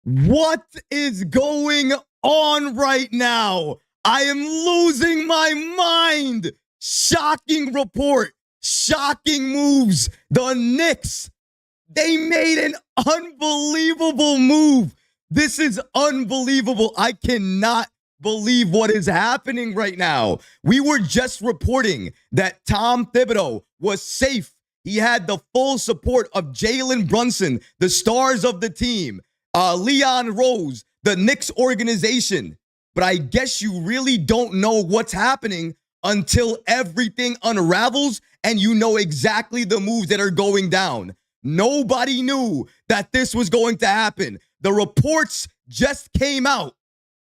What is going on right now? I am losing my mind. Shocking report. Shocking moves. The Knicks, they made an unbelievable move. This is unbelievable. I cannot believe what is happening right now. We were just reporting that Tom Thibodeau was safe. He had the full support of Jalen Brunson, the stars of the team, Leon Rose, the Knicks organization. But I guess you really don't know what's happening until everything unravels and you know exactly the moves that are going down. Nobody knew that this was going to happen. The reports just came out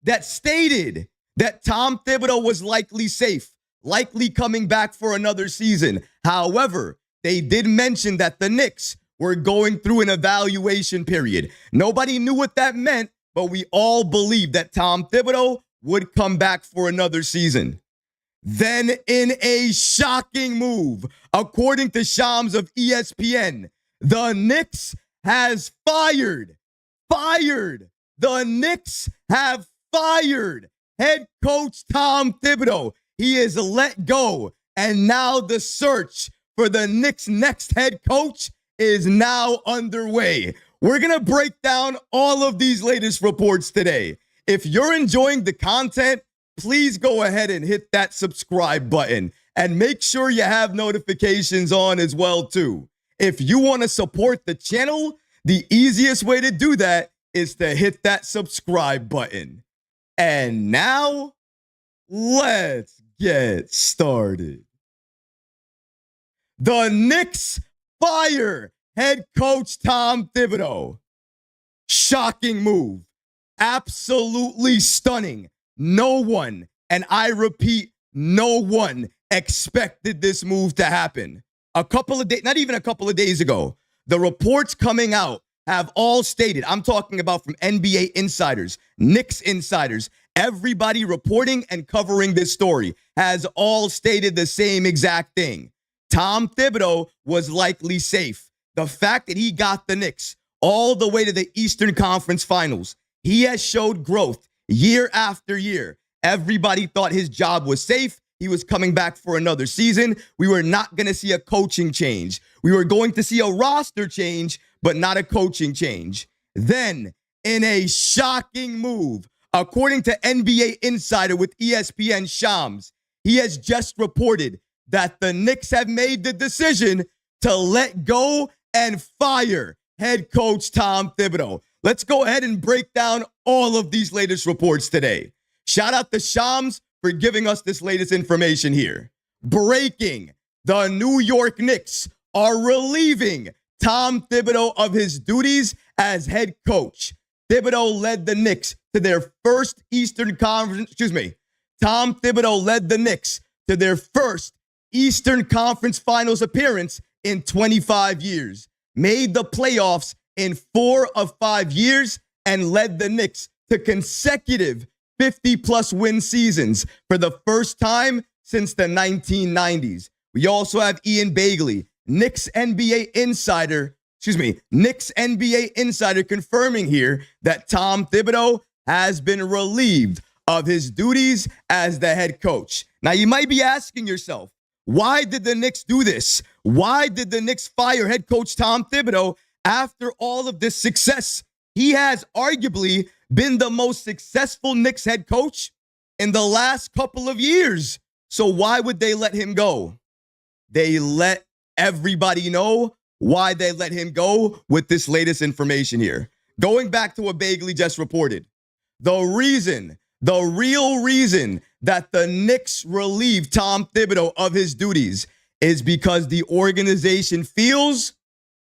that stated that Tom Thibodeau was likely safe, likely coming back for another season. However, they did mention that the Knicks were going through an evaluation period. Nobody knew what that meant, but we all believed that Tom Thibodeau would come back for another season. Then, in a shocking move, according to Shams of ESPN, the Knicks has fired. The Knicks have fired head coach Tom Thibodeau. He is let go, and now the search for the Knicks' next head coach is now underway. We're going to break down all of these latest reports today. If you're enjoying the content, please go ahead and hit that subscribe button and make sure you have notifications on as well too. If you want to support the channel, the easiest way to do that is to hit that subscribe button. And now, let's get started. The Knicks fire head coach Tom Thibodeau. Shocking move. Absolutely stunning. No one, and I repeat, no one expected this move to happen. A couple of days, not even a couple of days ago, the reports coming out have all stated, I'm talking about from NBA insiders, Knicks insiders, everybody reporting and covering this story has all stated the same exact thing. Tom Thibodeau was likely safe. The fact that he got the Knicks all the way to the Eastern Conference Finals, he has showed growth year after year. Everybody thought his job was safe. He was coming back for another season. We were not going to see a coaching change. We were going to see a roster change, but not a coaching change. Then, in a shocking move, according to NBA insider with ESPN Shams, he has just reported that the Knicks have made the decision to let go and fire head coach Tom Thibodeau. Let's go ahead and break down all of these latest reports today. Shout out to Shams for giving us this latest information here. Breaking: the New York Knicks are relieving Tom Thibodeau of his duties as head coach. Thibodeau led the Knicks to their first Eastern Conference, Tom Thibodeau led the Knicks to their first Eastern Conference Finals appearance in 25 years, made the playoffs in 4 of 5 years, and led the Knicks to consecutive 50-plus win seasons for the first time since the 1990s. We also have Ian Bagley, Knicks NBA insider confirming here that Tom Thibodeau has been relieved of his duties as the head coach. Now, you might be asking yourself, why did the Knicks do this? Why did the Knicks fire head coach Tom Thibodeau after all of this success? He has arguably been the most successful Knicks head coach in the last couple of years. So why would they let him go? They let everybody know why they let him go with this latest information here. Going back to what Bagley just reported, the real reason that the Knicks relieved Tom Thibodeau of his duties is because the organization feels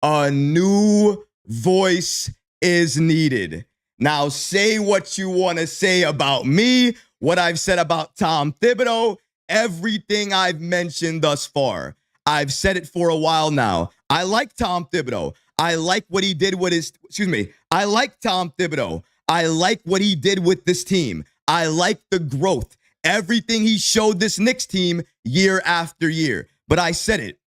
a new voice is needed. Now, say what you want to say about me, what I've said about Tom Thibodeau, everything I've mentioned thus far. I've said it for a while now. I like Tom Thibodeau. I like what he did with I like Tom Thibodeau. I like what he did with this team. I like the growth. Everything he showed this Knicks team year after year. But I said it.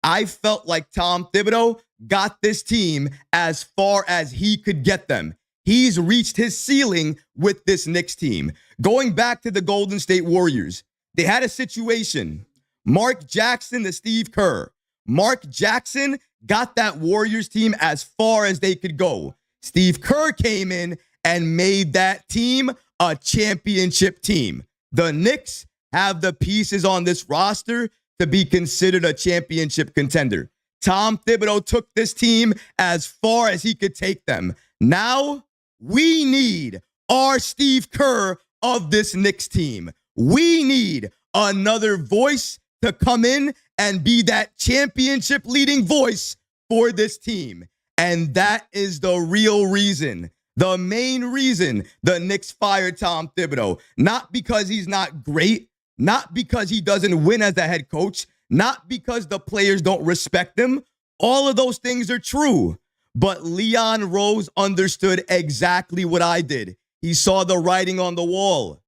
I felt like Tom Thibodeau got this team as far as he could get them. He's reached his ceiling with this Knicks team. Going back to the Golden State Warriors, they had a situation. Mark Jackson to Steve Kerr. Mark Jackson got that Warriors team as far as they could go. Steve Kerr came in and made that team a championship team. The Knicks have the pieces on this roster to be considered a championship contender. Tom Thibodeau took this team as far as he could take them. Now, we need our Steve Kerr of this Knicks team. We need another voice to come in and be that championship leading voice for this team. And that is the real reason, the main reason the Knicks fired Tom Thibodeau. Not because he's not great, not because he doesn't win as a head coach, not because the players don't respect him. All of those things are true. But Leon Rose understood exactly what I did. He saw the writing on the wall.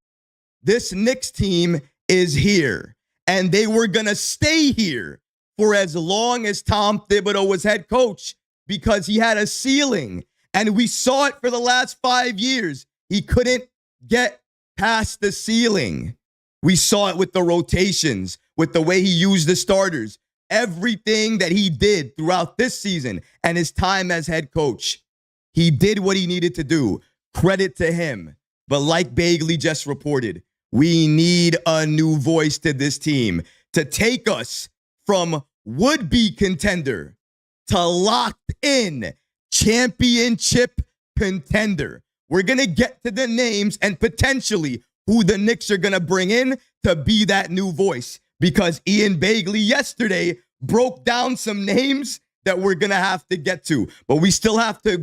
This Knicks team is here, and they were going to stay here for as long as Tom Thibodeau was head coach because he had a ceiling, and we saw it for the last 5 years. He couldn't get past the ceiling. We saw it with the rotations, with the way he used the starters, everything that he did throughout this season and his time as head coach. He did what he needed to do. Credit to him. But like Bagley just reported, we need a new voice to this team to take us from would-be contender to locked in championship contender. We're going to get to the names and potentially who the Knicks are going to bring in to be that new voice, because Ian Bagley yesterday broke down some names that we're going to have to get to. But we still have to,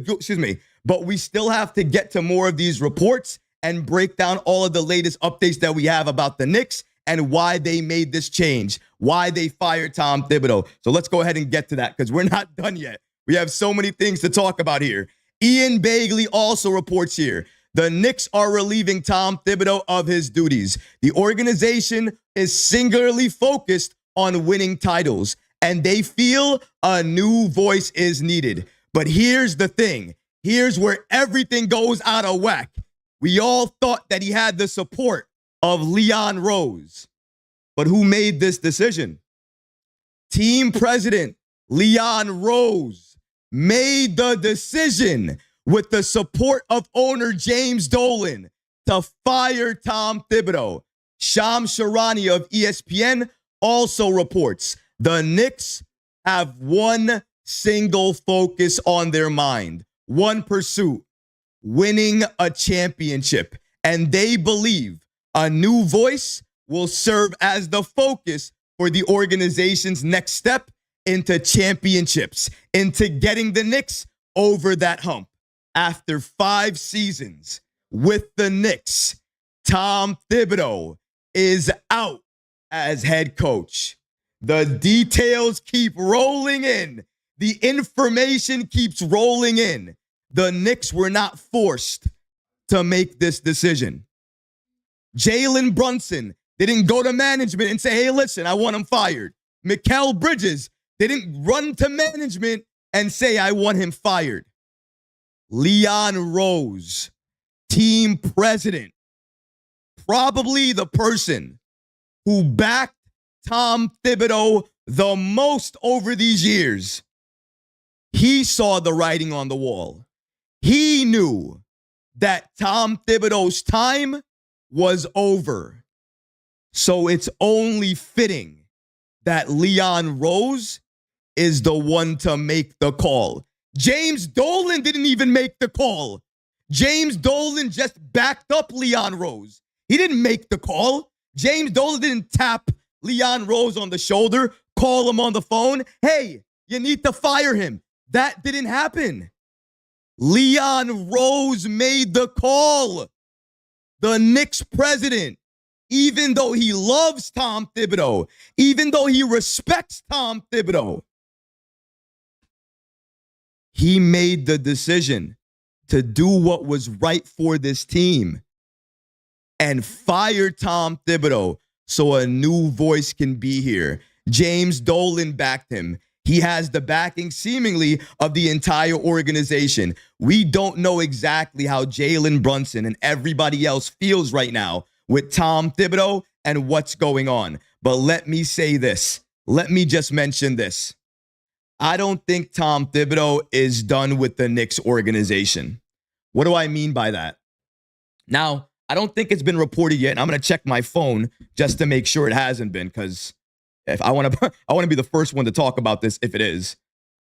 get to more of these reports and break down all of the latest updates that we have about the Knicks and why they made this change, why they fired Tom Thibodeau. So let's go ahead and get to that because we're not done yet. We have so many things to talk about here. Ian Bagley also reports here, the Knicks are relieving Tom Thibodeau of his duties. The organization is singularly focused on winning titles, and they feel a new voice is needed. But here's the thing. Here's where everything goes out of whack. We all thought that he had the support of Leon Rose. But who made this decision? Team president Leon Rose made the decision with the support of owner James Dolan to fire Tom Thibodeau. Shams Charania of ESPN also reports the Knicks have one single focus on their mind, one pursuit, winning a championship. And they believe a new voice will serve as the focus for the organization's next step into championships, into getting the Knicks over that hump. After 5 seasons with the Knicks, Tom Thibodeau is out as head coach. The details keep rolling in. The information keeps rolling in. The Knicks were not forced to make this decision. Jalen Brunson didn't go to management and say, hey, listen, I want him fired. Mikal Bridges didn't run to management and say, I want him fired. Leon Rose, team president, probably the person who backed Tom Thibodeau the most over these years. He saw the writing on the wall. He knew that Tom Thibodeau's time was over. So it's only fitting that Leon Rose is the one to make the call. James Dolan didn't even make the call. James Dolan just backed up Leon Rose. He didn't make the call. James Dolan didn't tap Leon Rose on the shoulder, call him on the phone. Hey, you need to fire him. That didn't happen. Leon Rose made the call. The Knicks president, even though he loves Tom Thibodeau, even though he respects Tom Thibodeau, he made the decision to do what was right for this team and fire Tom Thibodeau so a new voice can be here. James Dolan backed him. He has the backing, seemingly, of the entire organization. We don't know exactly how Jalen Brunson and everybody else feels right now with Tom Thibodeau and what's going on. But let me say this. Let me just mention this. I don't think Tom Thibodeau is done with the Knicks organization. What do I mean by that? Now, I don't think it's been reported yet, and I'm going to check my phone just to make sure it hasn't been, because if I want to be the first one to talk about this if it is.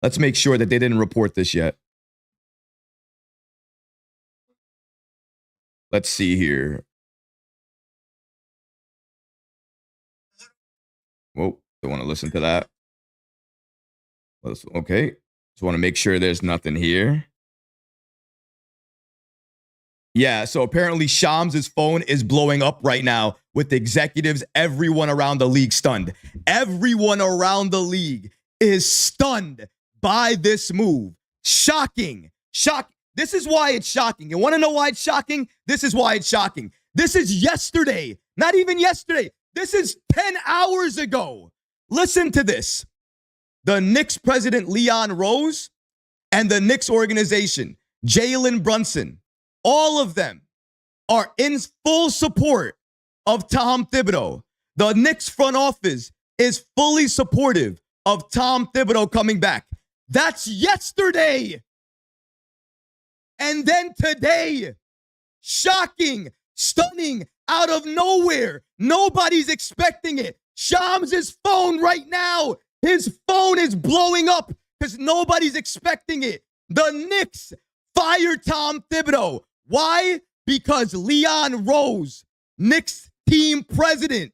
Let's make sure that they didn't report this yet. Let's see here. Whoa, don't want to listen to that. Okay, just want to make sure there's nothing here. Yeah, so apparently Shams' phone is blowing up right now with executives, everyone around the league stunned. Everyone around the league is stunned by this move. Shocking. This is why it's shocking. You want to know why it's shocking? This is why it's shocking. This is yesterday. Not even yesterday. This is 10 hours ago. Listen to this. The Knicks president, Leon Rose, and the Knicks organization, Jalen Brunson, all of them are in full support of Tom Thibodeau. The Knicks front office is fully supportive of Tom Thibodeau coming back. That's yesterday. And then today, shocking, stunning, out of nowhere. Nobody's expecting it. Shams' phone right now, his phone is blowing up because nobody's expecting it. The Knicks fired Tom Thibodeau. Why? Because Leon Rose, Knicks team president,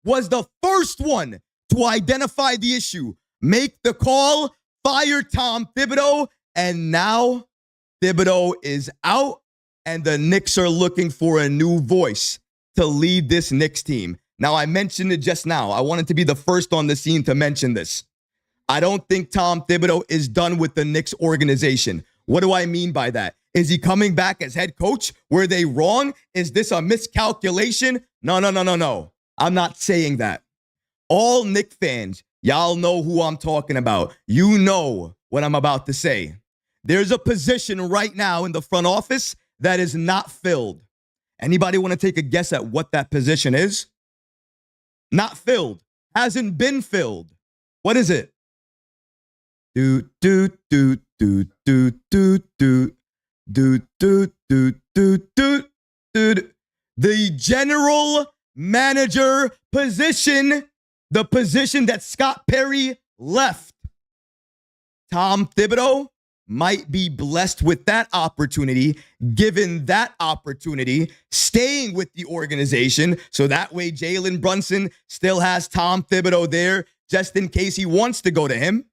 was the first one to identify the issue, make the call, fire Tom Thibodeau, and now Thibodeau is out, and the Knicks are looking for a new voice to lead this Knicks team. Now, I mentioned it just now. I wanted to be the first on the scene to mention this. I don't think Tom Thibodeau is done with the Knicks organization. What do I mean by that? Is he coming back as head coach? Were they wrong? Is this a miscalculation? No. I'm not saying that. All Knicks fans, y'all know who I'm talking about. You know what I'm about to say. There's a position right now in the front office that is not filled. Anybody want to take a guess at what that position is? Not filled. Hasn't been filled. What is it? The general manager position, the position that Scott Perry left. Tom Thibodeau might be blessed with that opportunity, given that opportunity, staying with the organization, so that way Jalen Brunson still has Tom Thibodeau there just in case he wants to go to him.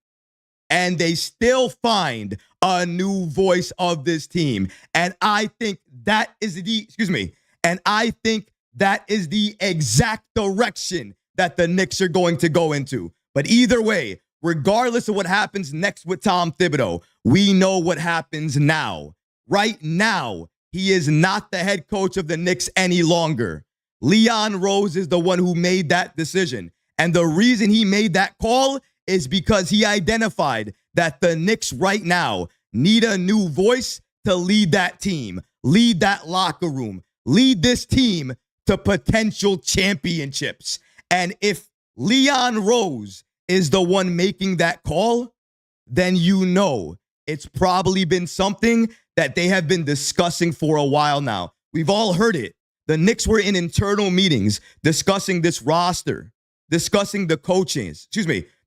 And they still find a new voice of this team. And I think that is the exact direction that the Knicks are going to go into. But either way, regardless of what happens next with Tom Thibodeau, we know what happens now. Right now, he is not the head coach of the Knicks any longer. Leon Rose is the one who made that decision. And the reason he made that call is because he identified that the Knicks right now need a new voice to lead that team, lead that locker room, lead this team to potential championships. And if Leon Rose is the one making that call, then you know it's probably been something that they have been discussing for a while now. We've all heard it. The Knicks were in internal meetings discussing this roster, discussing the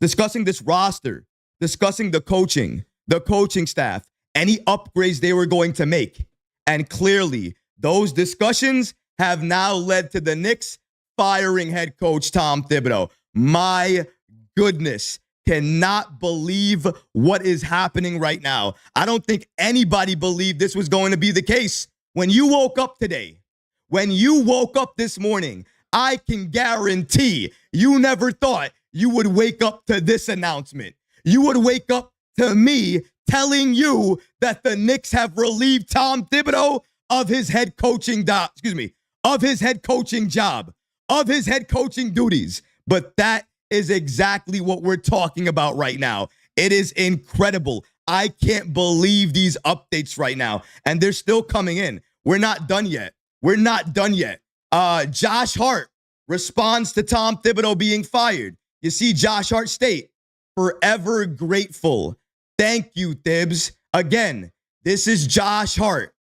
discussing this roster, discussing the coaching staff, any upgrades they were going to make. And clearly, those discussions have now led to the Knicks firing head coach Tom Thibodeau. My goodness, cannot believe what is happening right now. I don't think anybody believed this was going to be the case. When you woke up today, when you woke up this morning, I can guarantee you never thought you would wake up to this announcement. You would wake up to me telling you that the Knicks have relieved Tom Thibodeau of his head coaching of his head coaching duties. But that is exactly what we're talking about right now. It is incredible. I can't believe these updates right now. And they're still coming in. We're not done yet. We're not done yet. Josh Hart responds to Tom Thibodeau being fired. You see Josh Hart state, forever grateful. Thank you, Thibs. Again, this is Josh Hart,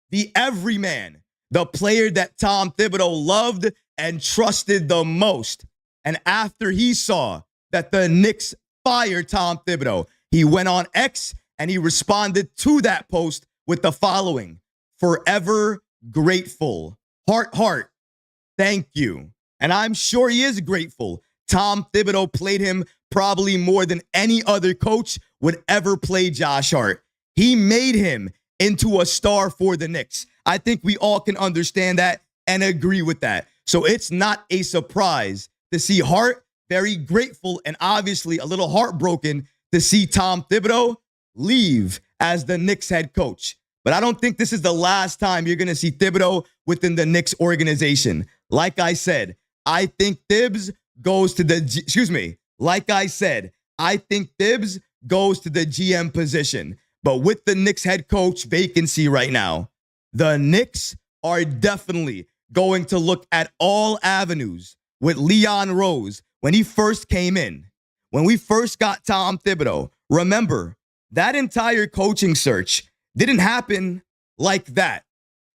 the everyman, the player that Tom Thibodeau loved and trusted the most. And after he saw that the Knicks fired Tom Thibodeau, he went on X and he responded to that post with the following: forever grateful. Heart, heart. Thank you. And I'm sure he is grateful. Tom Thibodeau played him probably more than any other coach would ever play Josh Hart. He made him into a star for the Knicks. I think we all can understand that and agree with that. So it's not a surprise to see Hart very grateful and obviously a little heartbroken to see Tom Thibodeau leave as the Knicks head coach. But I don't think this is the last time you're going to see Thibodeau within the Knicks organization. Like I said, I think Thibs goes to the, like I said, I think Thibs goes to the GM position. But with the Knicks head coach vacancy right now, the Knicks are definitely going to look at all avenues. With Leon Rose, when he first came in, when we first got Tom Thibodeau, remember, that entire coaching search didn't happen like that.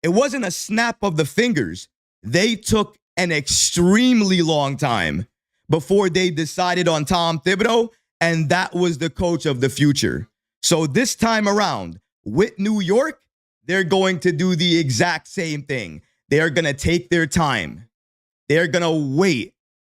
It wasn't a snap of the fingers. They took an extremely long time before they decided on Tom Thibodeau, and that was the coach of the future. So this time around, with New York, they're going to do the exact same thing. They're going to take their time. They're going to wait.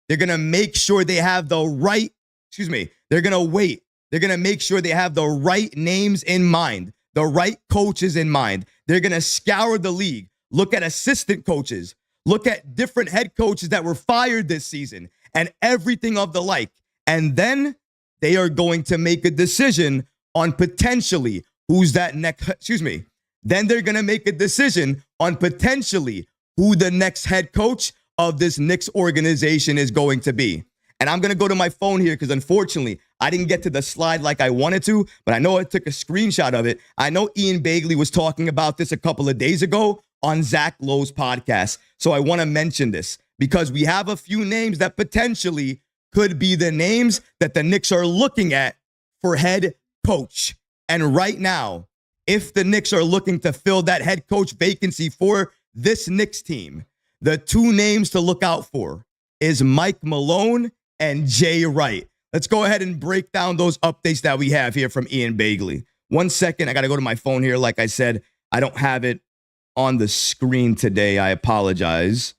They're going to make sure they have the right, they're going to wait. They're going to make sure they have the right names in mind, the right coaches in mind. They're going to scour the league, look at assistant coaches, look at different head coaches that were fired this season and everything of the like. And then they are going to make a decision on potentially who's that next, Then they're going to make a decision on potentially who the next head coach of this Knicks organization is going to be. And I'm going to go to my phone here because unfortunately, I didn't get to the slide like I wanted to, but I know I took a screenshot of it. I know Ian Bagley was talking about this a couple of days ago on Zach Lowe's podcast. So I want to mention this because we have a few names that potentially could be the names that the Knicks are looking at for head coach. And right now, if the Knicks are looking to fill that head coach vacancy for this Knicks team, the two names to look out for is Mike Malone and Jay Wright. Let's go ahead and break down those updates that we have here from Ian Bagley. 1 second. I got to go to my phone here. Like I said, I don't have it on the screen today. I apologize.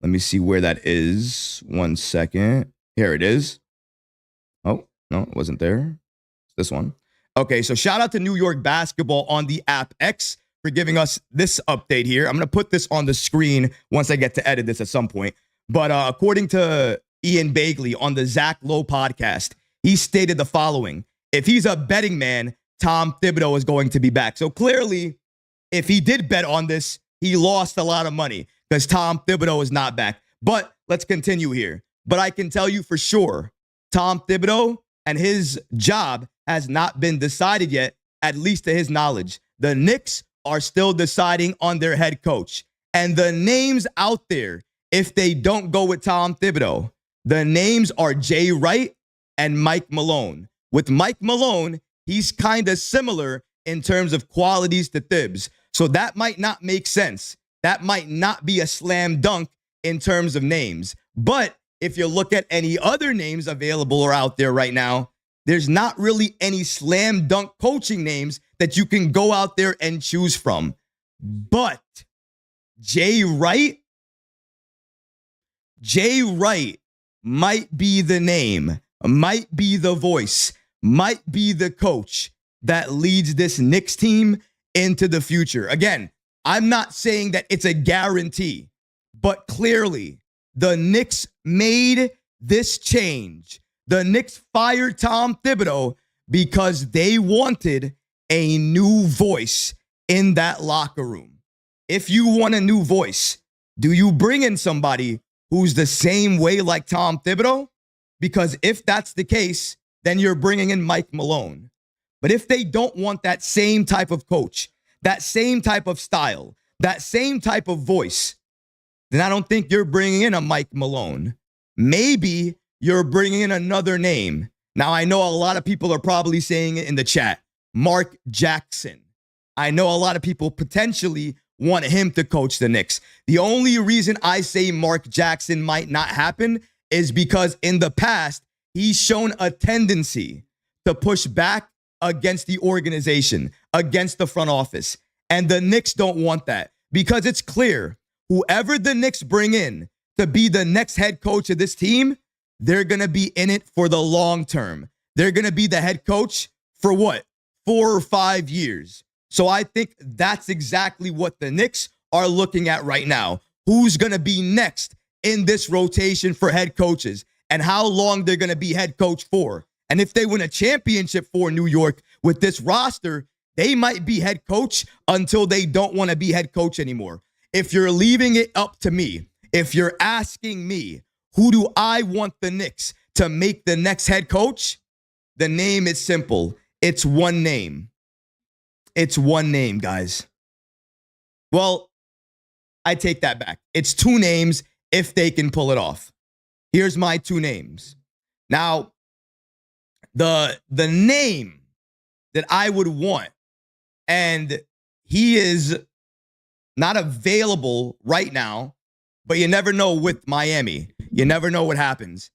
Let me see where that is. 1 second. Here it is. Oh, no, it wasn't there. It's this one. Okay, so shout out to New York Basketball on the app X for giving us this update here. I'm going to put this on the screen once I get to edit this at some point. But according to Ian Bagley on the Zach Lowe podcast, he stated the following: if he's a betting man, Tom Thibodeau is going to be back. So clearly, if he did bet on this, he lost a lot of money because Tom Thibodeau is not back. But let's continue here. But I can tell you for sure, Tom Thibodeau and his job has not been decided yet, at least to his knowledge. The Knicks are still deciding on their head coach. And the names out there, if they don't go with Tom Thibodeau, the names are Jay Wright and Mike Malone. With Mike Malone, he's kind of similar in terms of qualities to Thibs. So that might not make sense. That might not be a slam dunk in terms of names. But if you look at any other names available or out there right now, there's not really any slam dunk coaching names that you can go out there and choose from. But Jay Wright might be the name, might be the voice, might be the coach that leads this Knicks team into the future. Again, I'm not saying that it's a guarantee, but clearly the Knicks made this change. The Knicks fired Tom Thibodeau because they wanted a new voice in that locker room. If you want a new voice, do you bring in somebody who's the same way like Tom Thibodeau? Because if that's the case, then you're bringing in Mike Malone. But if they don't want that same type of coach, that same type of style, that same type of voice, then I don't think you're bringing in a Mike Malone. Maybe you're bringing in another name. Now, I know a lot of people are probably saying it in the chat, Mark Jackson. I know a lot of people potentially want him to coach the Knicks. The only reason I say Mark Jackson might not happen is because in the past, he's shown a tendency to push back against the organization, against the front office. And the Knicks don't want that because it's clear whoever the Knicks bring in to be the next head coach of this team, they're going to be in it for the long term. They're going to be the head coach for what? 4 or 5 years. So I think that's exactly what the Knicks are looking at right now. Who's going to be next in this rotation for head coaches and how long they're going to be head coach for. And if they win a championship for New York with this roster, they might be head coach until they don't want to be head coach anymore. If you're leaving it up to me, if you're asking me, who do I want the Knicks to make the next head coach? The name is simple. It's one name. It's one name, guys. Well, I take that back. It's 2 names if they can pull it off. Here's my 2 names. Now, the name that I would want, and he is not available right now, but you never know with Miami. You never know what happens.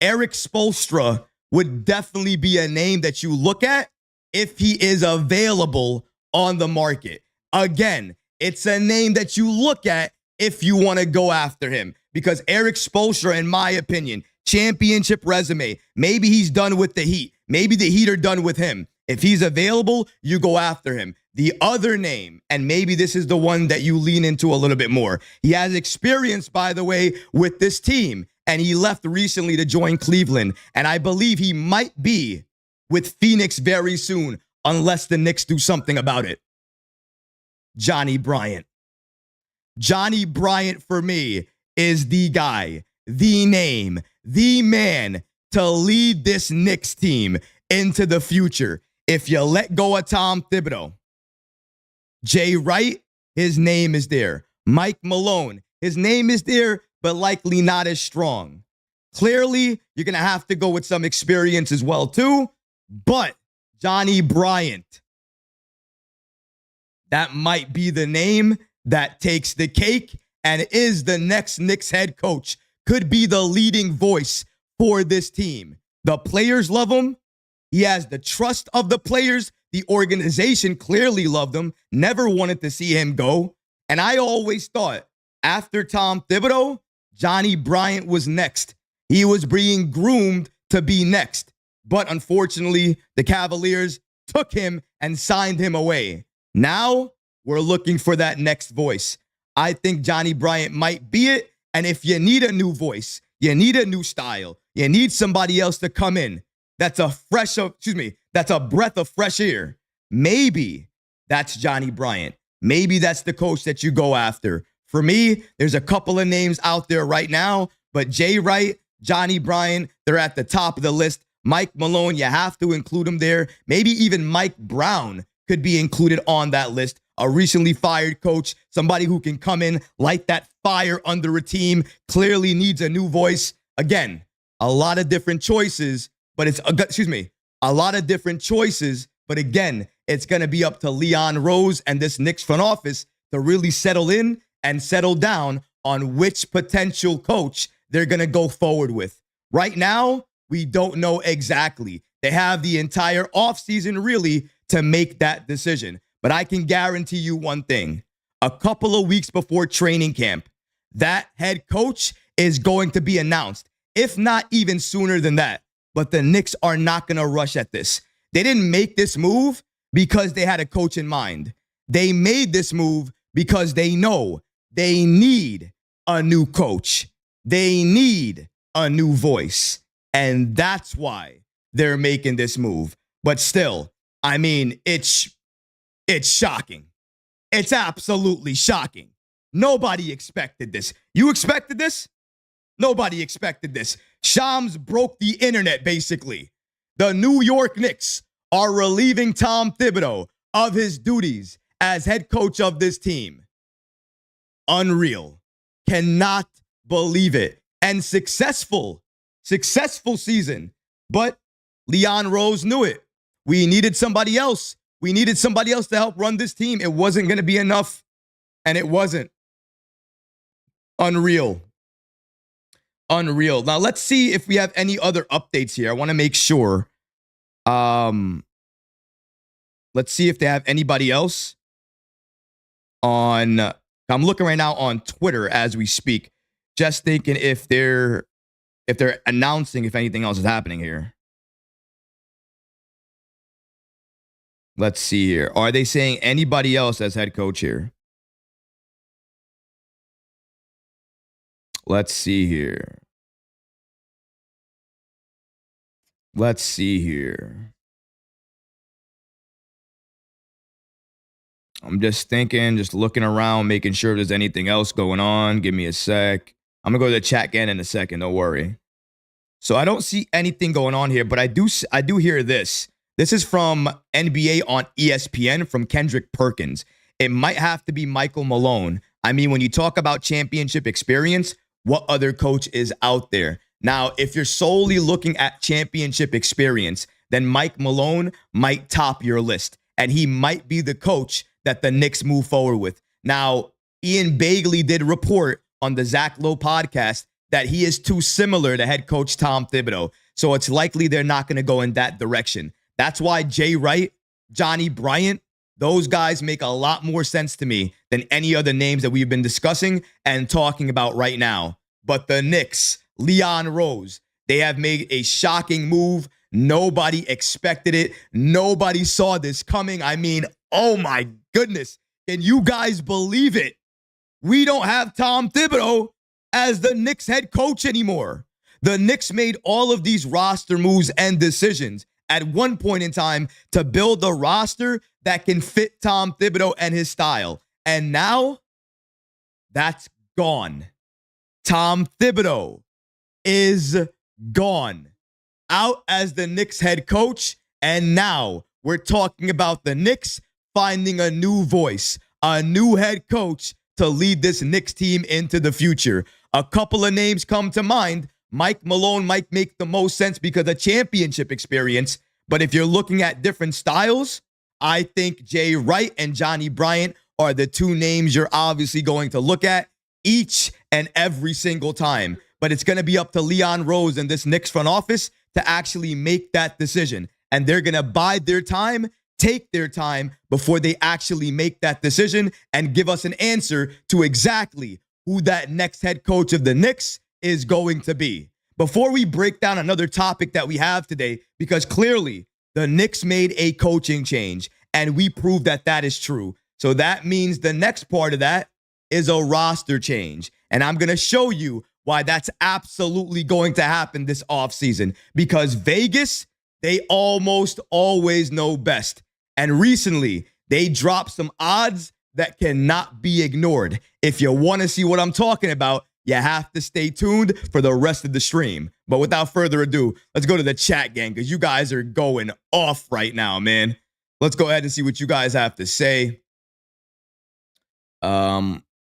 Eric Spoelstra would definitely be a name that you look at if he is available on the market. Again, it's a name that you look at if you want to go after him because Eric Spoelstra, in my opinion, championship resume. Maybe he's done with the Heat. Maybe the Heat are done with him. If he's available, you go after him. The other name, and maybe this is the one that you lean into a little bit more. He has experience, by the way, with this team, and he left recently to join Cleveland. And I believe he might be with Phoenix very soon, unless the Knicks do something about it. Johnny Bryant. Johnny Bryant, for me, is the guy, the name, the man to lead this Knicks team into the future. If you let go of Tom Thibodeau, Jay Wright, his name is there. Mike Malone, his name is there, but likely not as strong. Clearly, you're going to have to go with some experience as well, too. But Johnny Bryant, that might be the name that takes the cake and is the next Knicks head coach. Could be the leading voice for this team. The players love him. He has the trust of the players. The organization clearly loved him, never wanted to see him go. And I always thought after Tom Thibodeau, Johnny Bryant was next. He was being groomed to be next. But unfortunately, the Cavaliers took him and signed him away. Now we're looking for that next voice. I think Johnny Bryant might be it. And if you need a new voice, you need a new style, you need somebody else to come in, that's a breath of fresh air. Maybe that's Johnny Bryant. Maybe that's the coach that you go after. For me, there's a couple of names out there right now, but Jay Wright, Johnny Bryant, they're at the top of the list. Mike Malone, you have to include him there. Maybe even Mike Brown could be included on that list. A recently fired coach, somebody who can come in, light that fire under a team, clearly needs a new voice. Again, a lot of different choices. But a lot of different choices. But again, it's going to be up to Leon Rose and this Knicks front office to really settle in and settle down on which potential coach they're going to go forward with. Right now, we don't know exactly. They have the entire offseason really to make that decision. But I can guarantee you one thing. A couple of weeks before training camp, that head coach is going to be announced, if not even sooner than that. But the Knicks are not going to rush at this. They didn't make this move because they had a coach in mind. They made this move because they know they need a new coach. They need a new voice. And that's why they're making this move. But still, I mean, it's shocking. It's absolutely shocking. Nobody expected this. You expected this? Nobody expected this. Shams broke the internet, basically. The New York Knicks are relieving Tom Thibodeau of his duties as head coach of this team. Unreal. Cannot believe it. And successful season. But Leon Rose knew it. We needed somebody else. We needed somebody else to help run this team. It wasn't going to be enough, and it wasn't. Unreal. Unreal. Now, let's see if we have any other updates here. I want to make sure. Let's see if they have anybody else on. I'm looking right now on Twitter as we speak, just thinking if they're announcing if anything else is happening here. Let's see here. Are they saying anybody else as head coach here? Let's see here. Let's see here. I'm just thinking, just looking around, making sure there's anything else going on. Give me a sec. I'm going to go to the chat again in a second. Don't worry. So I don't see anything going on here, but I do hear this. This is from NBA on ESPN from Kendrick Perkins. It might have to be Michael Malone. I mean, when you talk about championship experience, what other coach is out there? Now, if you're solely looking at championship experience, then Mike Malone might top your list, and he might be the coach that the Knicks move forward with. Now, Ian Bagley did report on the Zach Lowe podcast that he is too similar to head coach Tom Thibodeau, so it's likely they're not going to go in that direction. That's why Jay Wright, Johnny Bryant, those guys make a lot more sense to me than any other names that we've been discussing and talking about right now. But the Knicks, Leon Rose, they have made a shocking move. Nobody expected it. Nobody saw this coming. I mean, oh my goodness. Can you guys believe it? We don't have Tom Thibodeau as the Knicks head coach anymore. The Knicks made all of these roster moves and decisions at one point in time to build a roster that can fit Tom Thibodeau and his style. And now, that's gone. Tom Thibodeau is gone. Out as the Knicks head coach, and now we're talking about the Knicks finding a new voice, a new head coach to lead this Knicks team into the future. A couple of names come to mind. Mike Malone might make the most sense because of championship experience. But if you're looking at different styles, I think Jay Wright and Johnny Bryant are the two names you're obviously going to look at each and every single time. But it's going to be up to Leon Rose and this Knicks front office to actually make that decision. And they're going to bide their time, take their time before they actually make that decision and give us an answer to exactly who that next head coach of the Knicks is going to be. Before we break down another topic that we have today, because clearly the Knicks made a coaching change and we proved that that is true. So that means the next part of that is a roster change. And I'm going to show you why that's absolutely going to happen this offseason, because Vegas, they almost always know best. And recently, they dropped some odds that cannot be ignored. If you want to see what I'm talking about, you have to stay tuned for the rest of the stream. But without further ado, let's go to the chat, gang, because you guys are going off right now, man. Let's go ahead and see what you guys have to say.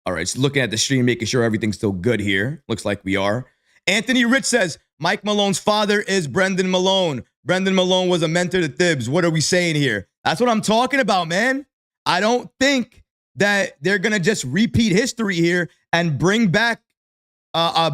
All right, so looking at the stream, making sure everything's still good here. Looks like we are. Anthony Rich says, Mike Malone's father is Brendan Malone. Brendan Malone was a mentor to Thibs. What are we saying here? That's what I'm talking about, man. I don't think that they're going to just repeat history here and bring back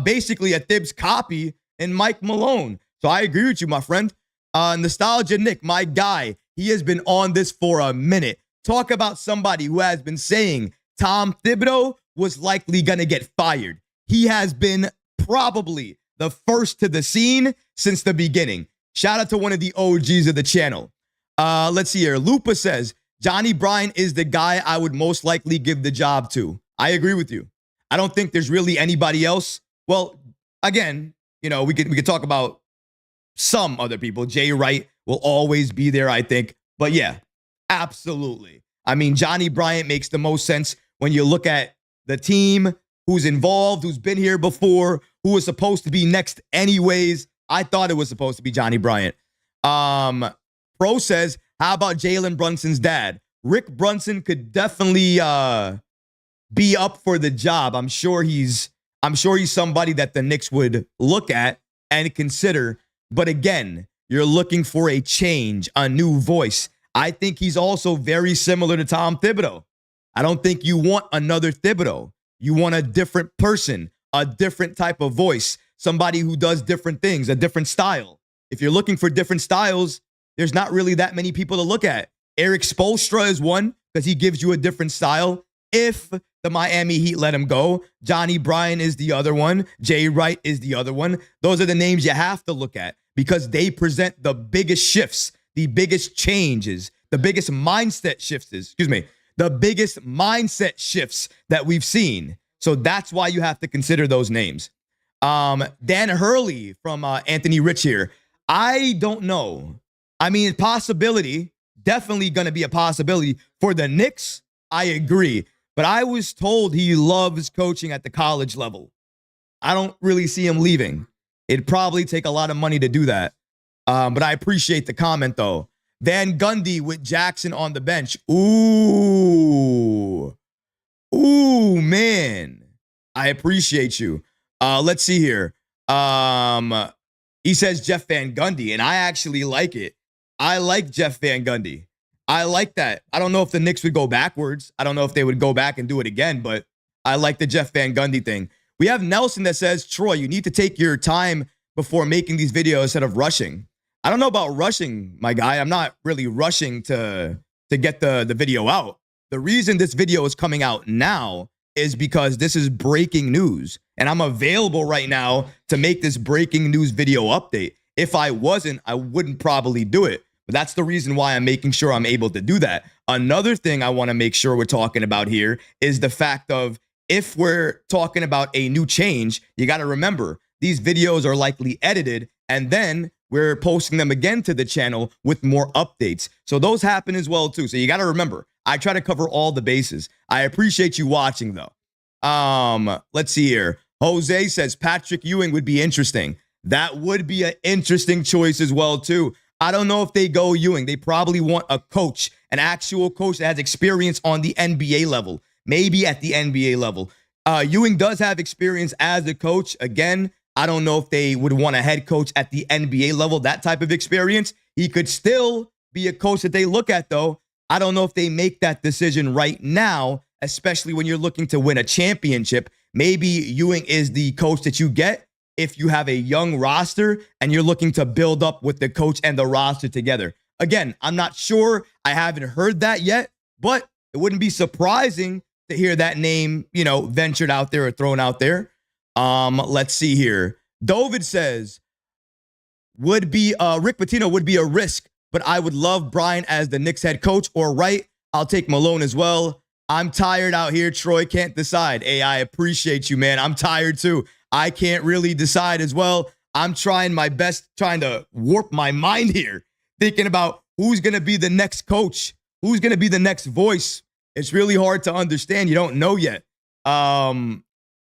basically a Thibs copy in Mike Malone. So I agree with you, my friend. Nostalgia Nick, my guy, he has been on this for a minute. Talk about somebody who has been saying Tom Thibodeau was likely going to get fired. He has been probably the first to the scene since the beginning. Shout out to one of the OGs of the channel. Let's see here. Lupa says, Johnny Bryant is the guy I would most likely give the job to. I agree with you. I don't think there's really anybody else. Well, again, you know, we could talk about some other people. Jay Wright will always be there, I think. But yeah, absolutely. I mean, Johnny Bryant makes the most sense when you look at the team, who's involved, who's been here before, who was supposed to be next anyways. I thought it was supposed to be Johnny Bryant. Pro says, how about Jalen Brunson's dad? Rick Brunson could definitely be up for the job. I'm sure he's somebody that the Knicks would look at and consider. But again, you're looking for a change, a new voice. I think he's also very similar to Tom Thibodeau. I don't think you want another Thibodeau. You want a different person, a different type of voice, somebody who does different things, a different style. If you're looking for different styles, there's not really that many people to look at. Eric Spoelstra is one because he gives you a different style. If the Miami Heat let him go, Johnny Bryan is the other one. Jay Wright is the other one. Those are the names you have to look at because they present the biggest shifts, the biggest changes, the biggest mindset shifts, the biggest mindset shifts that we've seen. So that's why you have to consider those names. Dan Hurley from Anthony Rich here. I don't know. I mean, possibility, definitely going to be a possibility. For the Knicks, I agree. But I was told he loves coaching at the college level. I don't really see him leaving. It'd probably take a lot of money to do that. But I appreciate the comment, though. Van Gundy with Jackson on the bench. Ooh, man. I appreciate you. Let's see here. He says Jeff Van Gundy, and I actually like it. I like Jeff Van Gundy. I like that. I don't know if the Knicks would go backwards. I don't know if they would go back and do it again, but I like the Jeff Van Gundy thing. We have Nelson that says, Troy, you need to take your time before making these videos instead of rushing. I don't know about rushing, my guy. I'm not really rushing to get the video out. The reason this video is coming out now is because this is breaking news, and I'm available right now to make this breaking news video update. If I wasn't, I wouldn't probably do it. But that's the reason why I'm making sure I'm able to do that. Another thing I want to make sure we're talking about here is the fact of if we're talking about a new change, you got to remember these videos are likely edited and then we're posting them again to the channel with more updates. So those happen as well too. So you got to remember, I try to cover all the bases. I appreciate you watching though. Let's see here. Jose says Patrick Ewing would be interesting. That would be an interesting choice as well too. I don't know if they go Ewing. They probably want a coach, an actual coach that has experience on the NBA level, maybe at the NBA level. Ewing does have experience as a coach. Again, I don't know if they would want a head coach at the NBA level, that type of experience. He could still be a coach that they look at, though. I don't know if they make that decision right now, especially when you're looking to win a championship. Maybe Ewing is the coach that you get if you have a young roster and you're looking to build up with the coach and the roster together. Again, I'm not sure. I haven't heard that yet, but it wouldn't be surprising to hear that name, ventured out there or thrown out there. Let's see here. David says, Rick Pitino would be a risk, but I would love Brian as the Knicks head coach, or Wright. I'll take Malone as well. I'm tired out here. Troy can't decide. Hey, I appreciate you, man. I'm tired too. I can't really decide as well. I'm trying my best, trying to warp my mind here, thinking about who's going to be the next coach, who's going to be the next voice. It's really hard to understand. You don't know yet.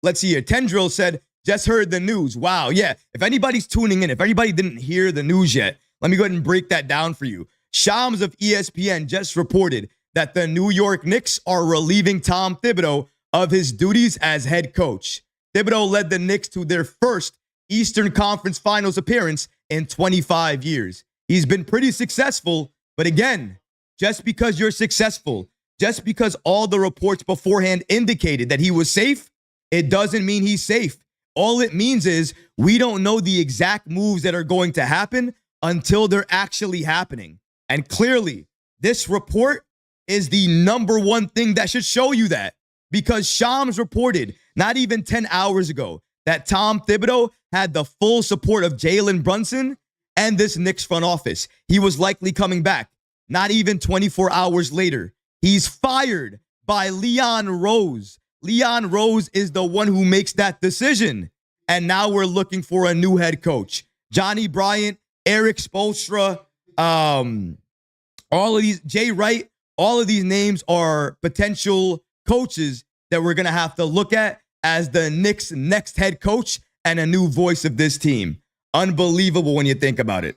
Let's see here. Tendril said, just heard the news. Wow. Yeah. If anybody's tuning in, if anybody didn't hear the news yet, let me go ahead and break that down for you. Shams of ESPN just reported that the New York Knicks are relieving Tom Thibodeau of his duties as head coach. Thibodeau led the Knicks to their first Eastern Conference Finals appearance in 25 years. He's been pretty successful, but again, just because you're successful, just because all the reports beforehand indicated that he was safe, it doesn't mean he's safe. All it means is we don't know the exact moves that are going to happen until they're actually happening. And clearly, this report is the number one thing that should show you that, because Shams reported not even 10 hours ago that Tom Thibodeau had the full support of Jalen Brunson and this Knicks front office. He was likely coming back. Not even 24 hours later, he's fired by Leon Rose. Leon Rose is the one who makes that decision. And now we're looking for a new head coach. Johnny Bryant, Eric Spoelstra, all of these, Jay Wright, all of these names are potential coaches that we're going to have to look at as the Knicks' next head coach and a new voice of this team. Unbelievable when you think about it.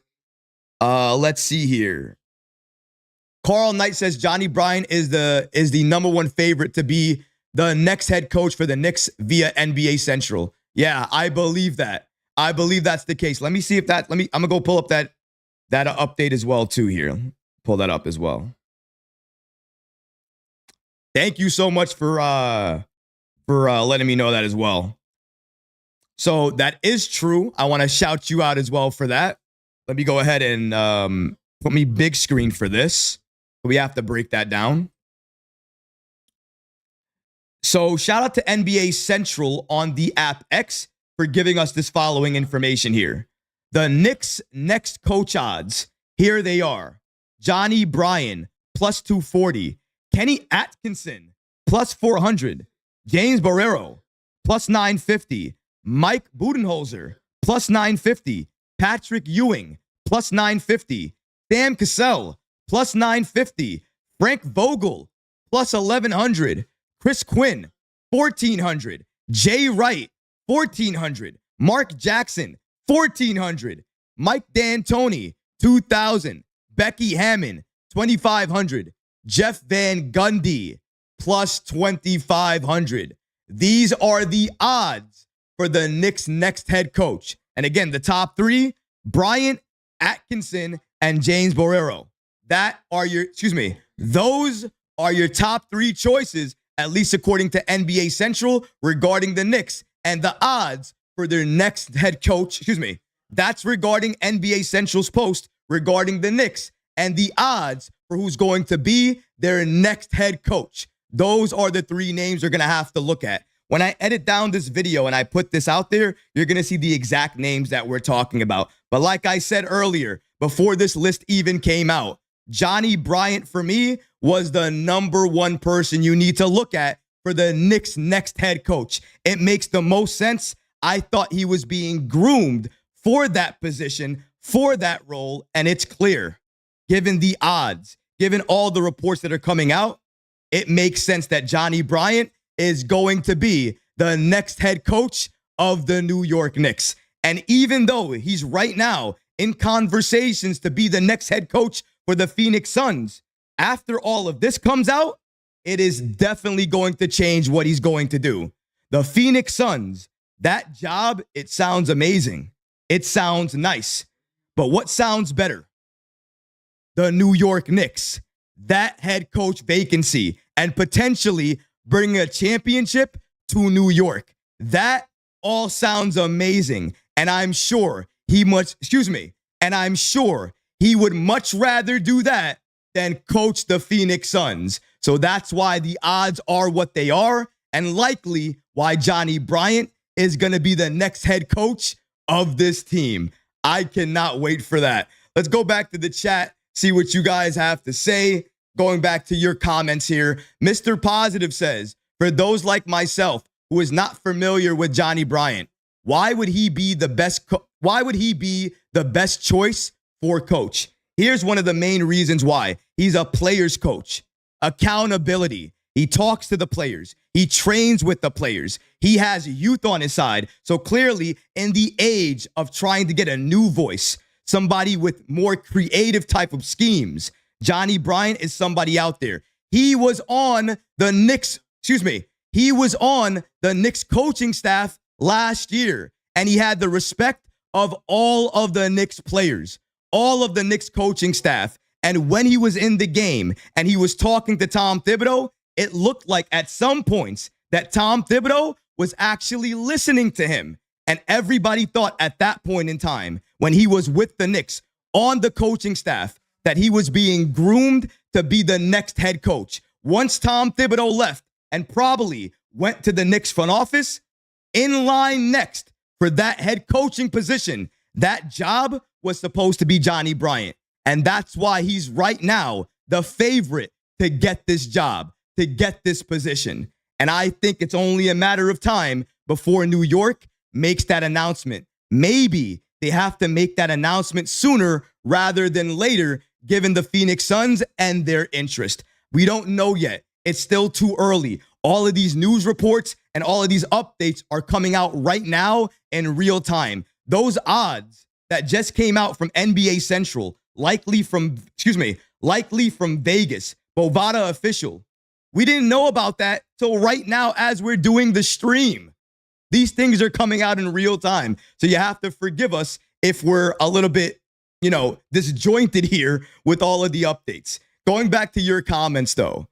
Let's see here. Carl Knight says Johnny Bryant is the #1 favorite to be the next head coach for the Knicks via NBA Central. Yeah, I believe that. I believe that's the case. Let me see if that. I'm gonna go pull up that update as well too here. Pull that up as well. Thank you so much for letting me know that as well. So that is true. I want to shout you out as well for that. Let me go ahead and put me big screen for this. We have to break that down. So shout out to NBA Central on the app X for giving us this following information here. The Knicks' next coach odds, here they are. Johnny Bryant, plus 240. Kenny Atkinson, plus 400. James Borrero, plus 950. Mike Budenholzer, plus 950. Patrick Ewing, plus 950. Sam Cassell, plus 950. Frank Vogel, plus 1100. Chris Quinn, 1400. Jay Wright, 1400. Mark Jackson, 1400. Mike D'Antoni, 2000. Becky Hammond, 2500. Jeff Van Gundy, plus 2500. These are the odds for the Knicks' next head coach. And again, the top three, Bryant, Atkinson, and James Borrero. Those are your top three choices, at least according to NBA Central, regarding the Knicks. And the odds for their next head coach, that's regarding NBA Central's post regarding the Knicks. And the odds for who's going to be their next head coach. Those are the three names you're going to have to look at. When I edit down this video and I put this out there, you're going to see the exact names that we're talking about. But like I said earlier, before this list even came out, Johnny Bryant, for me, was the #1 person you need to look at for the Knicks' next head coach. It makes the most sense. I thought he was being groomed for that position, for that role, and it's clear. Given the odds, given all the reports that are coming out, it makes sense that Johnny Bryant is going to be the next head coach of the New York Knicks. And even though he's right now in conversations to be the next head coach for the Phoenix Suns, after all of this comes out, it is definitely going to change what he's going to do. The Phoenix Suns, that job, it sounds amazing. It sounds nice. But what sounds better? The New York Knicks, that head coach vacancy, and potentially bringing a championship to New York. That all sounds amazing. And I'm sure he would much rather do that than coach the Phoenix Suns. So that's why the odds are what they are, and likely why Johnny Bryant is going to be the next head coach of this team. I cannot wait for that. Let's go back to the chat, see what you guys have to say. Going back to your comments here, Mr. Positive says, for those like myself who is not familiar with Johnny Bryant, why would he be the best choice for coach? Here's one of the main reasons why. He's a player's coach. Accountability. He talks to the players. He trains with the players. He has youth on his side. So clearly, in the age of trying to get a new voice, somebody with more creative type of schemes, Johnny Bryant is somebody out there. He was on the Knicks, he was on the Knicks coaching staff last year, and he had the respect of all of the Knicks players, all of the Knicks coaching staff. And when he was in the game and he was talking to Tom Thibodeau, it looked like at some points that Tom Thibodeau was actually listening to him. And everybody thought at that point in time, when he was with the Knicks on the coaching staff, that he was being groomed to be the next head coach. Once Tom Thibodeau left and probably went to the Knicks front office, in line next for that head coaching position, that job was supposed to be Johnny Bryant. And that's why he's right now the favorite to get this job, to get this position. And I think it's only a matter of time before New York makes that announcement. Maybe they have to make that announcement sooner rather than later, given the Phoenix Suns and their interest. We don't know yet. It's still too early. All of these news reports and all of these updates are coming out right now in real time. Those odds that just came out from NBA Central, likely from Vegas, Bovada official. We didn't know about that till right now as we're doing the stream. These things are coming out in real time. So you have to forgive us if we're a little bit, disjointed here with all of the updates. Going back to your comments, though,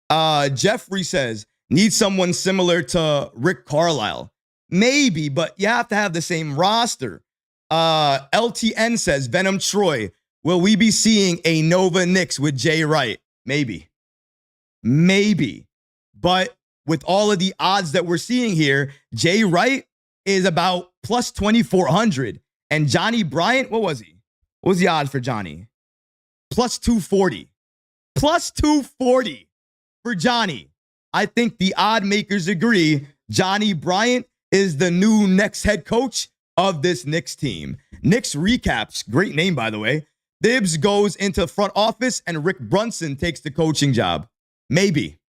Jeffrey says, need someone similar to Rick Carlisle. Maybe, but you have to have the same roster. LTN says, Venom Troy, will we be seeing a Nova Knicks with Jay Wright? Maybe. But with all of the odds that we're seeing here, Jay Wright is about plus 2,400. And Johnny Bryant, what was he? What was the odds for Johnny? Plus 240. Plus 240 for Johnny. I think the odd makers agree Johnny Bryant is the new next head coach of this Knicks team. Knicks Recaps, great name, by the way. Thibs goes into front office and Rick Brunson takes the coaching job. Maybe.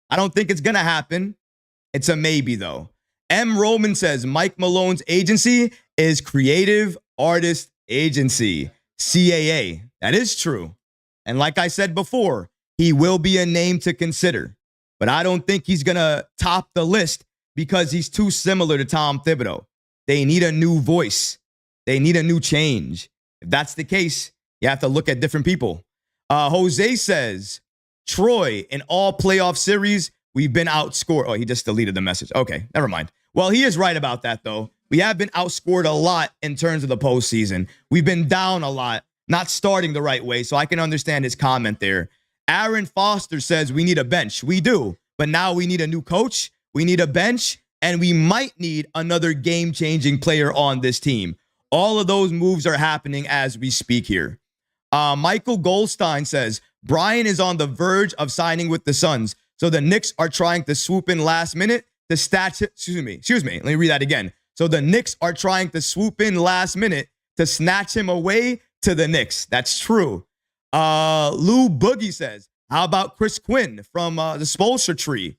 I don't think it's going to happen. It's a maybe, though. M. Roman says Mike Malone's agency is Creative Artist Agency, CAA. That is true. And like I said before, he will be a name to consider. But I don't think he's going to top the list because he's too similar to Tom Thibodeau. They need a new voice. They need a new change. If that's the case, you have to look at different people. Jose says, Troy, in all playoff series, we've been outscored. Oh, he just deleted the message. Okay, never mind. Well, he is right about that, though. We have been outscored a lot in terms of the postseason. We've been down a lot, not starting the right way, so I can understand his comment there. Aaron Foster says we need a bench. We do, but now we need a new coach. We need a bench, and we might need another game-changing player on this team. All of those moves are happening as we speak here. Michael Goldstein says, Brian is on the verge of signing with the Suns, so the Knicks are trying to swoop in last minute to excuse me. Let me read that again. So the Knicks are trying to swoop in last minute to snatch him away to the Knicks. That's true. Lou Boogie says, how about Chris Quinn from the Spoelstra tree?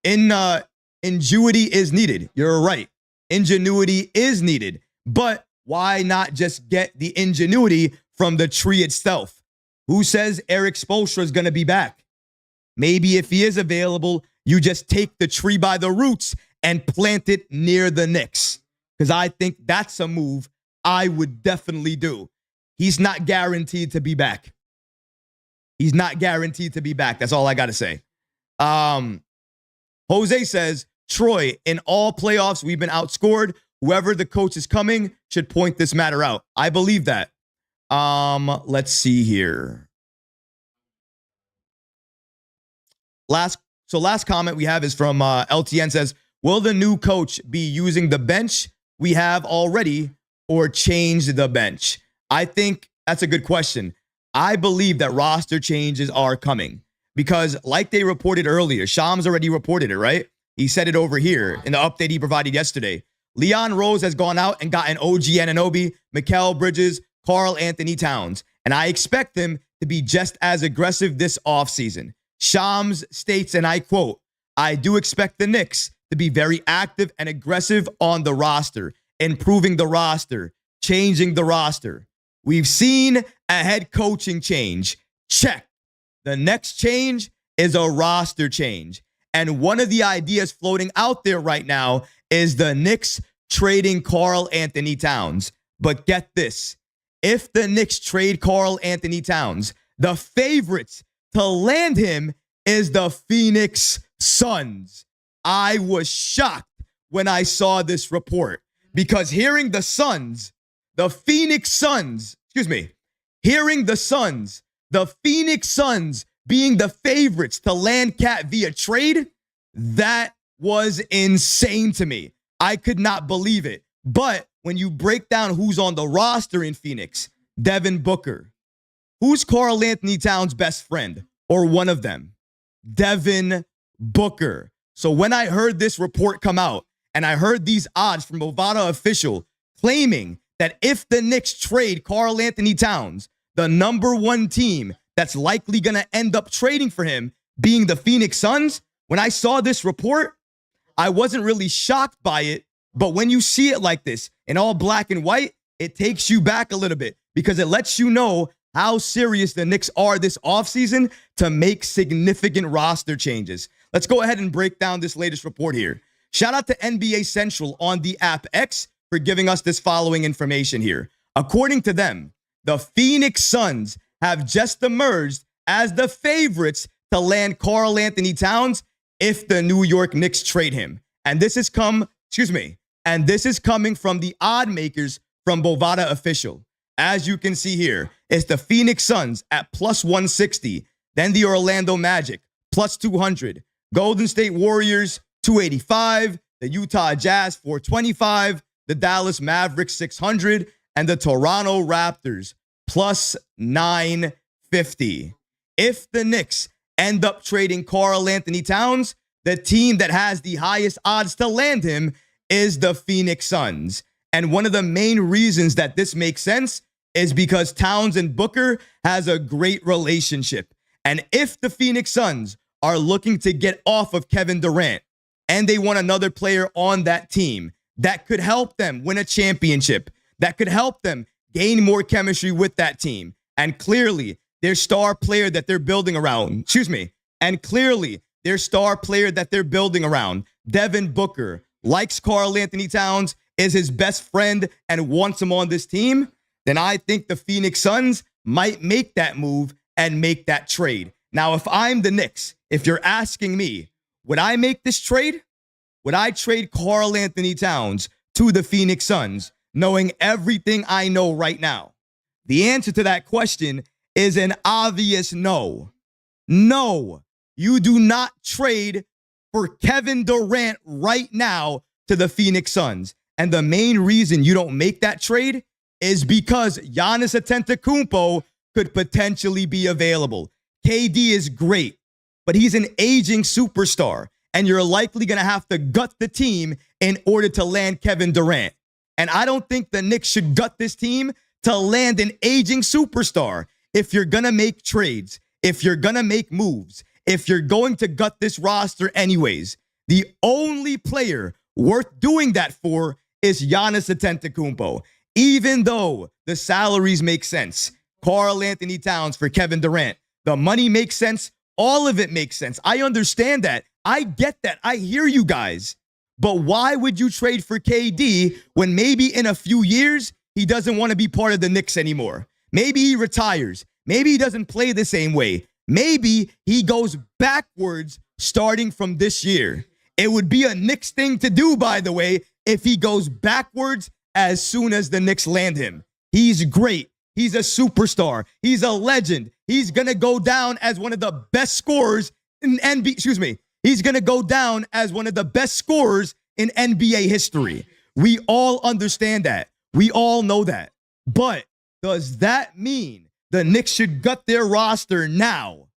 Ingenuity is needed. You're right. Ingenuity is needed. But why not just get the ingenuity from the tree itself? Who says Eric Spoelstra is going to be back? Maybe if he is available, you just take the tree by the roots and plant it near the Knicks. Because I think that's a move I would definitely do. He's not guaranteed to be back. He's not guaranteed to be back. That's all I got to say. Jose says, Troy, in all playoffs, we've been outscored. Whoever the coach is coming should point this matter out. I believe that. Let's see here. Last comment we have is from LTN says, will the new coach be using the bench we have already or change the bench? I think that's a good question. I believe that roster changes are coming because like they reported earlier, Shams already reported it, right? He said it over here in the update he provided yesterday. Leon Rose has gone out and gotten OG Anunoby, Mikal Bridges, Karl-Anthony Towns, and I expect them to be just as aggressive this offseason. Shams states, and I quote, I do expect the Knicks to be very active and aggressive on the roster, improving the roster, changing the roster. We've seen a head coaching change. Check. The next change is a roster change. And one of the ideas floating out there right now is the Knicks trading Karl-Anthony Towns. But get this. If the Knicks trade Karl-Anthony Towns, the favorites to land him is the Phoenix Suns. I was shocked when I saw this report because hearing the Phoenix Suns being the favorites to land Cat via trade, that was insane to me. I could not believe it. But when you break down who's on the roster in Phoenix, Devin Booker. Who's Karl-Anthony Towns' best friend or one of them? Devin Booker. So when I heard this report come out and I heard these odds from Bovada official claiming that if the Knicks trade Karl-Anthony Towns, the number one team that's likely going to end up trading for him being the Phoenix Suns, when I saw this report, I wasn't really shocked by it. But when you see it like this in all black and white, it takes you back a little bit because it lets you know how serious the Knicks are this offseason to make significant roster changes. Let's go ahead and break down this latest report here. Shout out to NBA Central on the app X for giving us this following information here. According to them, the Phoenix Suns have just emerged as the favorites to land Karl-Anthony Towns if the New York Knicks trade him. And this is coming from the odd makers from Bovada Official. As you can see here, it's the Phoenix Suns at plus 160, then the Orlando Magic plus 200, Golden State Warriors 285, the Utah Jazz 425, the Dallas Mavericks 600, and the Toronto Raptors plus 950. If the Knicks end up trading Karl-Anthony Towns, the team that has the highest odds to land him is the Phoenix Suns. And one of the main reasons that this makes sense is because Towns and Booker has a great relationship. And if the Phoenix Suns are looking to get off of Kevin Durant and they want another player on that team that could help them win a championship, that could help them gain more chemistry with that team, and clearly their star player that they're building around, Devin Booker, likes Karl-Anthony Towns, is his best friend, and wants him on this team, then I think the Phoenix Suns might make that move and make that trade. Now, if I'm the Knicks, if you're asking me, would I make this trade? Would I trade Karl-Anthony Towns to the Phoenix Suns, knowing everything I know right now? The answer to that question is an obvious no. No, you do not trade for Kevin Durant right now to the Phoenix Suns. And the main reason you don't make that trade is because Giannis Antetokounmpo could potentially be available. KD is great, but he's an aging superstar, and you're likely going to have to gut the team in order to land Kevin Durant. And I don't think the Knicks should gut this team to land an aging superstar. If you're going to make trades, if you're going to make moves, if you're going to gut this roster anyways, the only player worth doing that for is Giannis Antetokounmpo. Even though the salaries make sense, Karl-Anthony Towns for Kevin Durant, the money makes sense, all of it makes sense. I understand that. I get that. I hear you guys. But why would you trade for KD when maybe in a few years he doesn't want to be part of the Knicks anymore? Maybe he retires. Maybe he doesn't play the same way. Maybe he goes backwards starting from this year. It would be a Knicks thing to do, by the way, if he goes backwards as soon as the Knicks land him. He's great. He's a superstar. He's a legend. He's going to go down as one of the best scorers in NBA. He's going to go down as one of the best scorers in NBA history. We all understand that. We all know that. But does that mean the Knicks should gut their roster now?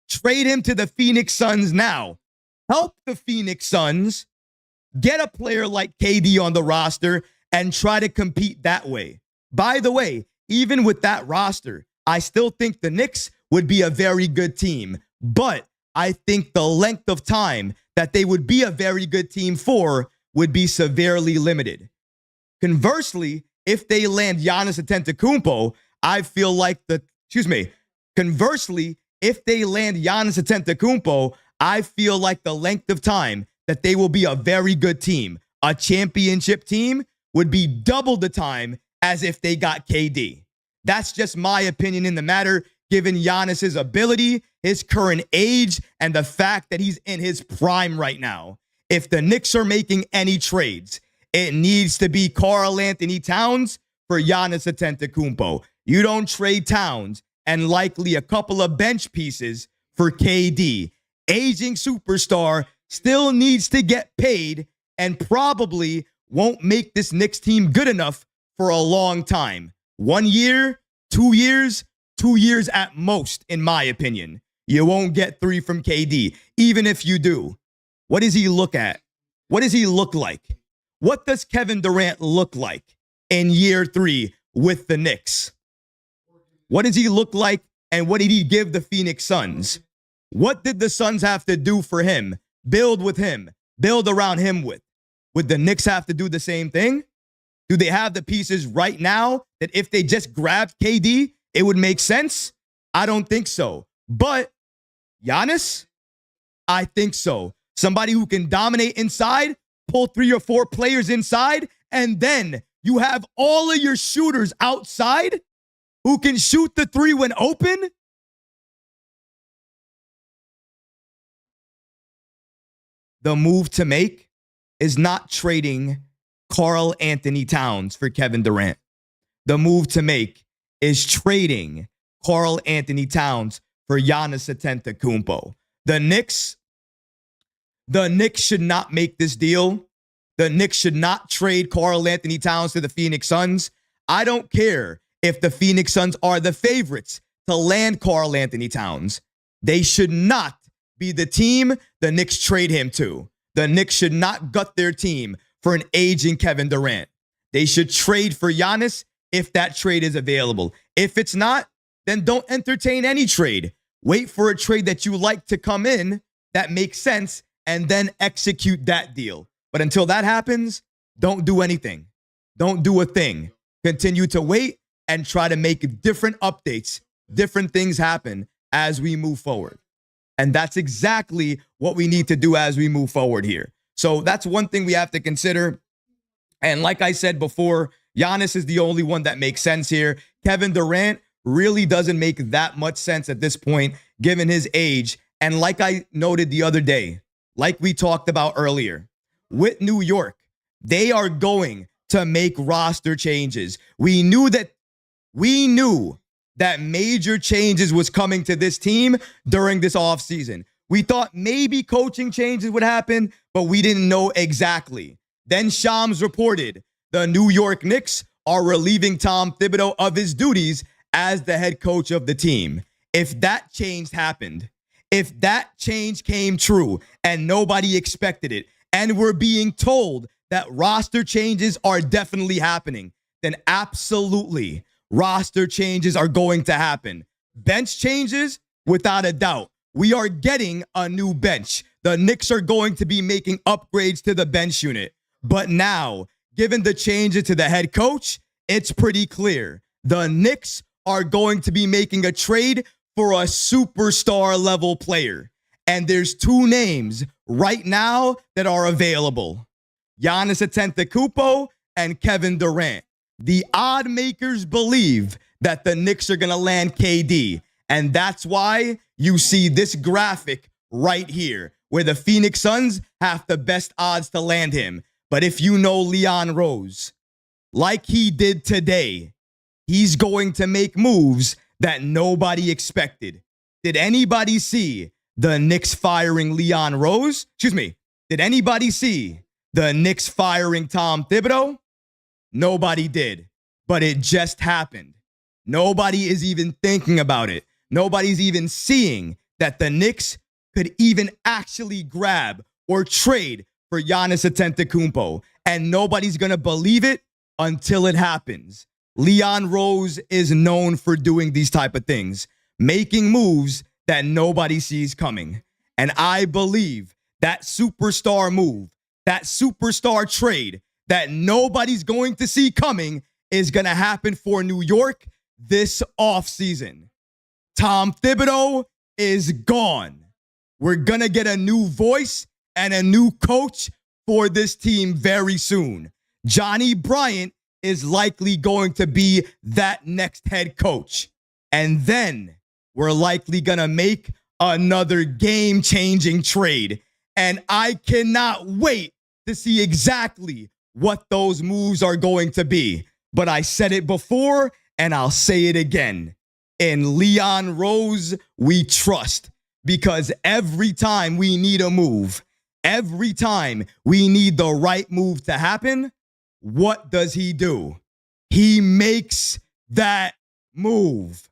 Trade him to the Phoenix Suns now. Help the Phoenix Suns get a player like KD on the roster and try to compete that way. By the way, even with that roster, I still think the Knicks would be a very good team. But I think the length of time that they would be a very good team for would be severely limited. Conversely, if they land Giannis Antetokounmpo, I feel like Conversely, if they land Giannis Antetokounmpo, I feel like the length of time that they will be a very good team, a championship team, would be double the time as if they got KD. That's just my opinion in the matter, given Giannis's ability, his current age, and the fact that he's in his prime right now. If the Knicks are making any trades, it needs to be Karl-Anthony Towns for Giannis Antetokounmpo. You don't trade Towns and likely a couple of bench pieces for KD. Aging superstar still needs to get paid and probably won't make this Knicks team good enough for a long time. 1 year, 2 years, 2 years at most, in my opinion. You won't get 3 from KD, even if you do. What does he look at? What does he look like? What does Kevin Durant look like in year 3 with the Knicks? What does he look like, and what did he give the Phoenix Suns? What did the Suns have to do for him, build with him, build around him with? Would the Knicks have to do the same thing? Do they have the pieces right now that if they just grabbed KD, it would make sense? I don't think so. But Giannis, I think so. Somebody who can dominate inside, pull 3 or 4 players inside, and then you have all of your shooters outside who can shoot the 3 when open. The move to make is not trading Karl-Anthony Towns for Kevin Durant. The move to make is trading Karl-Anthony Towns for Giannis Antetokounmpo. The Knicks should not make this deal. The Knicks should not trade Karl-Anthony Towns to the Phoenix Suns. I don't care if the Phoenix Suns are the favorites to land Karl-Anthony Towns. They should not be the team the Knicks trade him to. The Knicks should not gut their team for an aging Kevin Durant. They should trade for Giannis if that trade is available. If it's not, then don't entertain any trade. Wait for a trade that you like to come in that makes sense and then execute that deal. But until that happens, don't do anything. Don't do a thing. Continue to wait and try to make different updates, different things happen as we move forward. And that's exactly what we need to do as we move forward here. So that's one thing we have to consider. And like I said before, Giannis is the only one that makes sense here. Kevin Durant really doesn't make that much sense at this point, given his age. And like I noted the other day, like we talked about earlier, with New York, they are going to make roster changes. We knew that major changes was coming to this team during this offseason. We thought maybe coaching changes would happen, but we didn't know exactly. Then Shams reported the New York Knicks are relieving Tom Thibodeau of his duties as the head coach of the team. If that change happened, if that change came true and nobody expected it, and we're being told that roster changes are definitely happening, then absolutely roster changes are going to happen. Bench changes, without a doubt. We are getting a new bench. The Knicks are going to be making upgrades to the bench unit. But now, given the changes to the head coach, it's pretty clear. The Knicks are going to be making a trade for a superstar level player. And there's 2 names right now that are available. Giannis Antetokounmpo and Kevin Durant. The odd makers believe that the Knicks are going to land KD. And that's why you see this graphic right here, where the Phoenix Suns have the best odds to land him. But if you know Leon Rose, like he did today, he's going to make moves that nobody expected. Did anybody see the Knicks firing Leon Rose? Did anybody see the Knicks firing Tom Thibodeau? Nobody did, but it just happened. Nobody is even thinking about it. Nobody's even seeing that the Knicks could even actually grab or trade for Giannis Antetokounmpo, and nobody's going to believe it until it happens. Leon Rose is known for doing these type of things, making moves that nobody sees coming. And I believe that superstar move, that superstar trade that nobody's going to see coming is going to happen for New York this offseason. Tom Thibodeau is gone. We're going to get a new voice and a new coach for this team very soon. Johnny Bryant is likely going to be that next head coach. And then we're likely going to make another game-changing trade. And I cannot wait to see exactly what those moves are going to be. But I said it before, and I'll say it again. In Leon Rose, we trust. Because every time we need a move, every time we need the right move to happen, what does he do? He makes that move.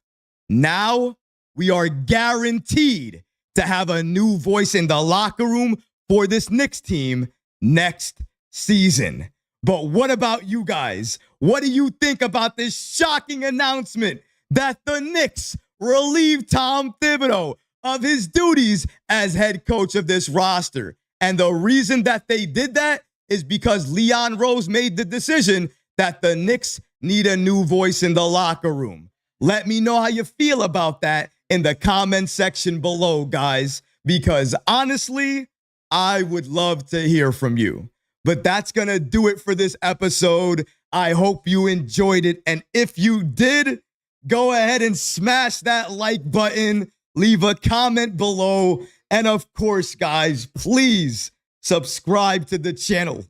Now, we are guaranteed to have a new voice in the locker room for this Knicks team next season. But what about you guys? What do you think about this shocking announcement that the Knicks relieved Tom Thibodeau of his duties as head coach of this roster? And the reason that they did that is because Leon Rose made the decision that the Knicks need a new voice in the locker room. Let me know how you feel about that in the comment section below, guys, because honestly, I would love to hear from you. But that's going to do it for this episode. I hope you enjoyed it. And if you did, go ahead and smash that like button, leave a comment below. And of course, guys, please subscribe to the channel.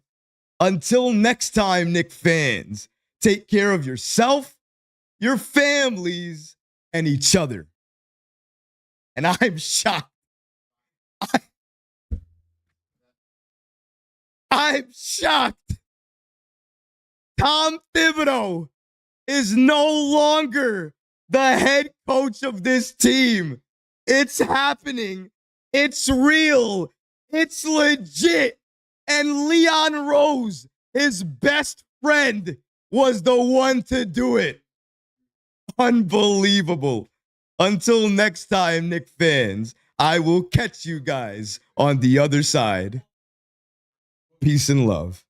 Until next time, Knick fans, take care of yourself, your families, and each other. And I'm shocked. I'm shocked. Tom Thibodeau is no longer the head coach of this team. It's happening. It's real. It's legit. And Leon Rose, his best friend, was the one to do it. Unbelievable. Until next time, Knick fans, I will catch you guys on the other side. Peace and love.